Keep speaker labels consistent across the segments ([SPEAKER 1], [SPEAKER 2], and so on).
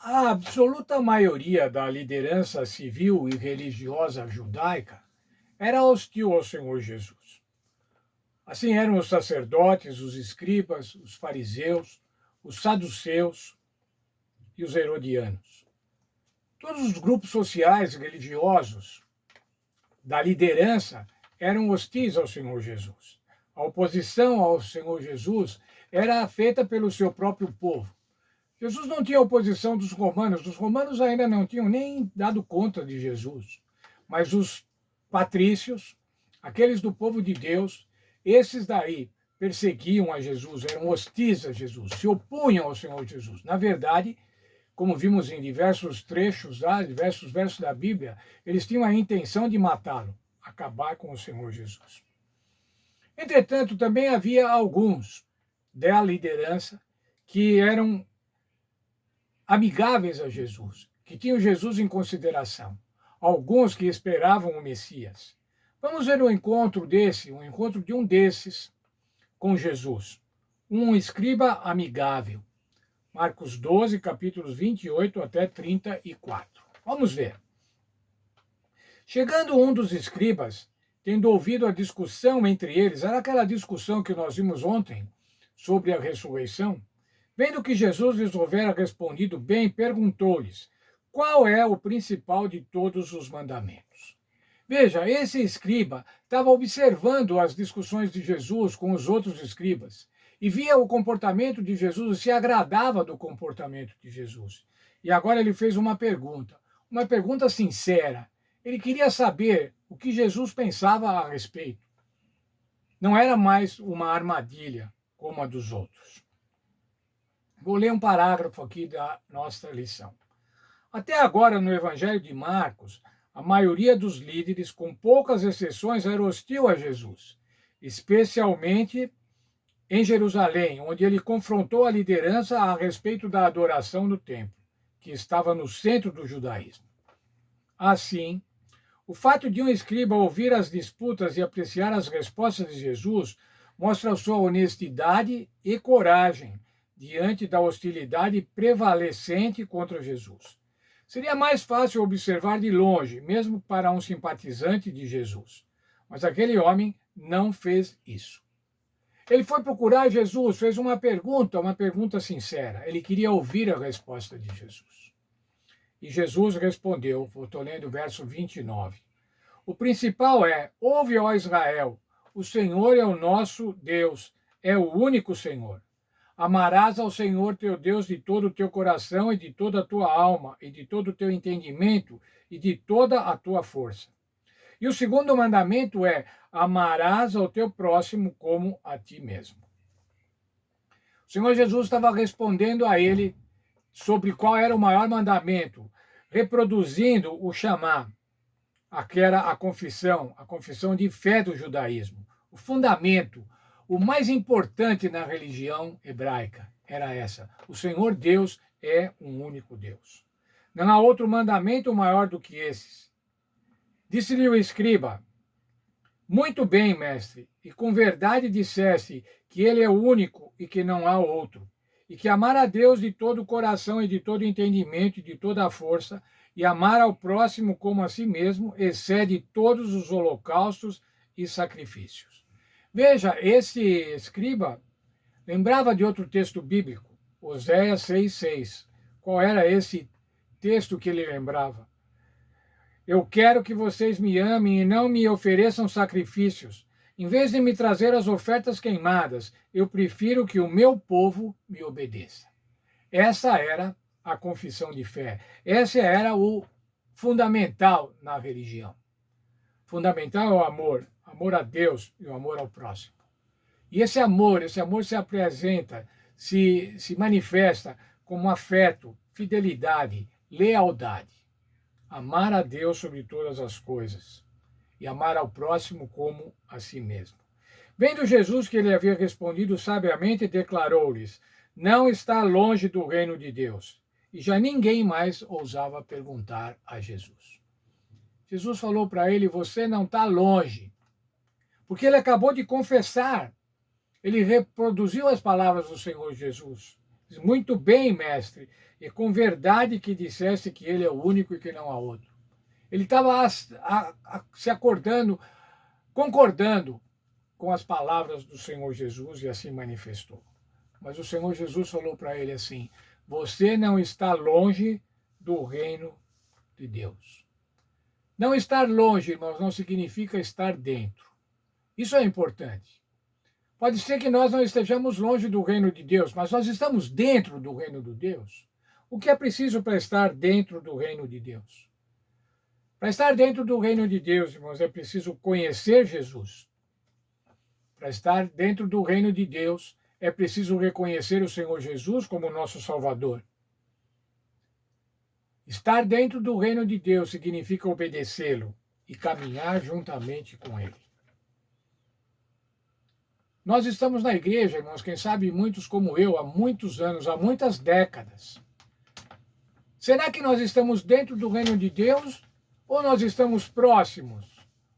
[SPEAKER 1] A absoluta maioria da liderança civil e religiosa judaica era hostil ao Senhor Jesus. Assim eram os sacerdotes, os escribas, os fariseus, os saduceus e os herodianos. Todos os grupos sociais e religiosos da liderança eram hostis ao Senhor Jesus. A oposição ao Senhor Jesus era feita pelo seu próprio povo. Jesus não tinha oposição dos romanos. Os romanos ainda não tinham nem dado conta de Jesus. Mas os patrícios, aqueles do povo de Deus, esses daí perseguiam a Jesus, eram hostis a Jesus, se opunham ao Senhor Jesus. Na verdade, como vimos em diversos trechos, diversos versos da Bíblia, eles tinham a intenção de matá-lo, acabar com o Senhor Jesus. Entretanto, também havia alguns da liderança que eram amigáveis a Jesus, que tinham Jesus em consideração. Alguns que esperavam o Messias. Vamos ver o encontro de um desses com Jesus. Um escriba amigável. Marcos 12, capítulos 28 até 34. Vamos ver. Chegando um dos escribas, tendo ouvido a discussão entre eles, era aquela discussão que nós vimos ontem sobre a ressurreição, vendo que Jesus lhes houvera respondido bem, perguntou-lhes: qual é o principal de todos os mandamentos? Veja, esse escriba estava observando as discussões de Jesus com os outros escribas e via o comportamento de Jesus e se agradava do comportamento de Jesus. E agora ele fez uma pergunta sincera. Ele queria saber o que Jesus pensava a respeito. Não era mais uma armadilha como a dos outros. Vou ler um parágrafo aqui da nossa lição. Até agora, no Evangelho de Marcos, a maioria dos líderes, com poucas exceções, era hostil a Jesus, especialmente em Jerusalém, onde ele confrontou a liderança a respeito da adoração no templo, que estava no centro do judaísmo. Assim, o fato de um escriba ouvir as disputas e apreciar as respostas de Jesus mostra sua honestidade e coragem diante da hostilidade prevalecente contra Jesus. Seria mais fácil observar de longe, mesmo para um simpatizante de Jesus. Mas aquele homem não fez isso. Ele foi procurar Jesus, fez uma pergunta sincera. Ele queria ouvir a resposta de Jesus. E Jesus respondeu, estou lendo o verso 29. O principal é: ouve, ó Israel, o Senhor é o nosso Deus, é o único Senhor. Amarás ao Senhor teu Deus de todo o teu coração e de toda a tua alma e de todo o teu entendimento e de toda a tua força. E o segundo mandamento é: amarás ao teu próximo como a ti mesmo. O Senhor Jesus estava respondendo a ele sobre qual era o maior mandamento, reproduzindo o chamar, que era a confissão de fé do judaísmo, o fundamento. O mais importante na religião hebraica era essa: o Senhor Deus é um único Deus. Não há outro mandamento maior do que esses. Disse-lhe o escriba: muito bem, mestre, e com verdade disseste que ele é o único e que não há outro, e que amar a Deus de todo o coração e de todo o entendimento e de toda a força, e amar ao próximo como a si mesmo, excede todos os holocaustos e sacrifícios. Veja, esse escriba lembrava de outro texto bíblico, Oséias 6,6. Qual era esse texto que ele lembrava? Eu quero que vocês me amem e não me ofereçam sacrifícios. Em vez de me trazer as ofertas queimadas, eu prefiro que o meu povo me obedeça. Essa era a confissão de fé. Esse era o fundamental na religião. Fundamental é o amor a Deus e o amor ao próximo. E esse amor se apresenta, se manifesta como afeto, fidelidade, lealdade. Amar a Deus sobre todas as coisas e amar ao próximo como a si mesmo. Vendo Jesus que ele havia respondido sabiamente, declarou-lhes: não está longe do reino de Deus. E já ninguém mais ousava perguntar a Jesus. Jesus falou para ele: você não está longe. Porque ele acabou de confessar. Ele reproduziu as palavras do Senhor Jesus. Diz, muito bem, mestre, e com verdade que disseste que ele é o único e que não há outro. Ele estava se acordando, concordando com as palavras do Senhor Jesus e assim manifestou. Mas o Senhor Jesus falou para ele assim: você não está longe do reino de Deus. Não estar longe, irmãos, não significa estar dentro. Isso é importante. Pode ser que nós não estejamos longe do reino de Deus, mas nós estamos dentro do reino de Deus. O que é preciso para estar dentro do reino de Deus? Para estar dentro do reino de Deus, irmãos, é preciso conhecer Jesus. Para estar dentro do reino de Deus, é preciso reconhecer o Senhor Jesus como nosso Salvador. Estar dentro do reino de Deus significa obedecê-lo e caminhar juntamente com ele. Nós estamos na igreja, irmãos, quem sabe muitos como eu, há muitos anos, há muitas décadas. Será que nós estamos dentro do reino de Deus ou nós estamos próximos?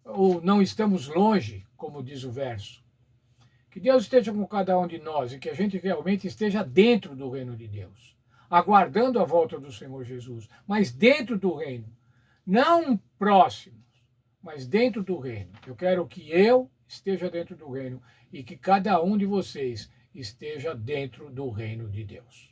[SPEAKER 1] Ou não estamos longe, como diz o verso? Que Deus esteja com cada um de nós e que a gente realmente esteja dentro do reino de Deus, aguardando a volta do Senhor Jesus, mas dentro do reino, não próximos, mas dentro do reino. Eu quero que eu esteja dentro do reino e que cada um de vocês esteja dentro do reino de Deus.